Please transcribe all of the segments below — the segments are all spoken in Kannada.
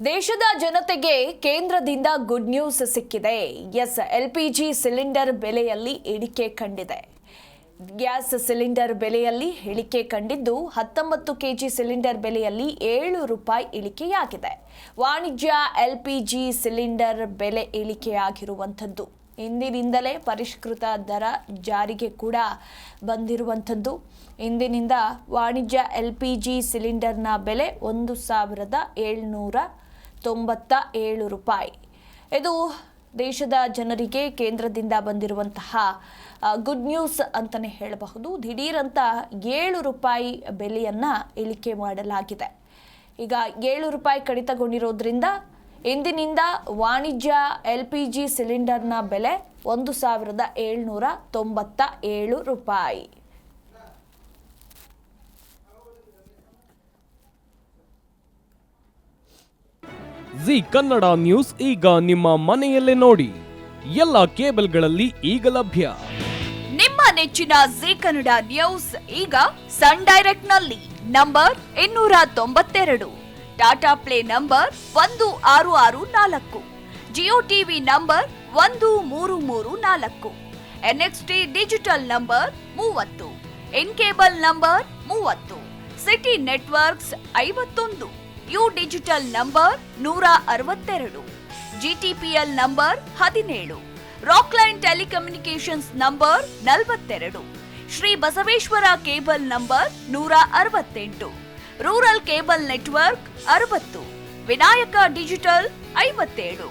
ದೇಶದ ಜನತೆಗೆ ಕೇಂದ್ರದಿಂದ ಗುಡ್ ನ್ಯೂಸ್ ಸಿಕ್ಕಿದೆ. ಎಲ್ಪಿಜಿ ಸಿಲಿಂಡರ್ ಬೆಲೆಯಲ್ಲಿ ಇಳಿಕೆ ಕಂಡಿದೆ. ಗ್ಯಾಸ್ ಸಿಲಿಂಡರ್ ಬೆಲೆಯಲ್ಲಿ ಇಳಿಕೆ ಕಂಡಿದ್ದು 19 ಕೆಜಿ ಸಿಲಿಂಡರ್ ಬೆಲೆಯಲ್ಲಿ 7 ರೂಪಾಯಿ ಇಳಿಕೆಯಾಗಿದೆ. ವಾಣಿಜ್ಯ ಎಲ್ಪಿಜಿ ಸಿಲಿಂಡರ್ ಬೆಲೆ ಇಳಿಕೆಯಾಗಿರುವಂಥದ್ದು ಇಂದಿನಿಂದಲೇ ಪರಿಷ್ಕೃತ ದರ ಜಾರಿಗೆ ಕೂಡ ಬಂದಿರುವಂಥದ್ದು. ಇಂದಿನಿಂದ ವಾಣಿಜ್ಯ ಎಲ್ಪಿಜಿ ಸಿಲಿಂಡರ್ನ ಬೆಲೆ 1797 ರೂಪಾಯಿ. ಇದು ದೇಶದ ಜನರಿಗೆ ಕೇಂದ್ರದಿಂದ ಬಂದಿರುವಂತಹ ಗುಡ್ ನ್ಯೂಸ್ ಅಂತಲೇ ಹೇಳಬಹುದು. ದಿಢೀರಂತ 7 ರೂಪಾಯಿ ಬೆಲೆಯನ್ನು ಇಳಿಕೆ ಮಾಡಲಾಗಿದೆ. ಈಗ 7 ರೂಪಾಯಿ ಕಡಿತಗೊಂಡಿರೋದ್ರಿಂದ ಇಂದಿನಿಂದ ವಾಣಿಜ್ಯ ಎಲ್ಪಿಜಿ ಸಿಲಿಂಡರ್ನ ಬೆಲೆ 1797 ರೂಪಾಯಿ. ಜಿ ಕನ್ನಡ ನ್ಯೂಸ್ ಈಗ ನಿಮ್ಮ ಮನೆಯಲ್ಲೇ ನೋಡಿ. ಎಲ್ಲ ಕೇಬಲ್ಗಳಲ್ಲಿ ಈಗ ಲಭ್ಯ. ನಿಮ್ಮ ನೆಚ್ಚಿನ ಜಿ ಕನ್ನಡ ನ್ಯೂಸ್ ಈಗ ಸನ್ ಡೈರೆಕ್ಟ್ ನಲ್ಲಿ number 292, Tata play number 1664, Jio TV number 1334, NXT digital number 30, in cable number 30, city networks 51, U digital number 162, GTPL number 17, Rockline telecommunications number 42, Shri Basaveshwara cable number 168, rural cable network 60, Vinayaka digital 57,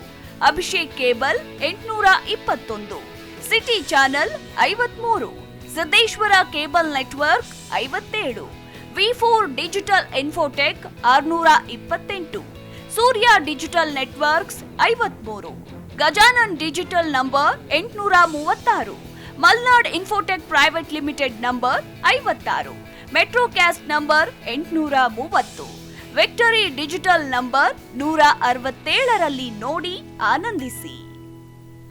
Abhishek cable 821, city channel 53, Siddeshwara cable network 57, V4 digital Infotech 628, Surya digital networks 53, Gajanan digital number 836, Malnad infotech private limited number 56, Metrocast number 830, victory digital number 167ರಲ್ಲಿ ನೋಡಿ ಆನಂದಿಸಿ.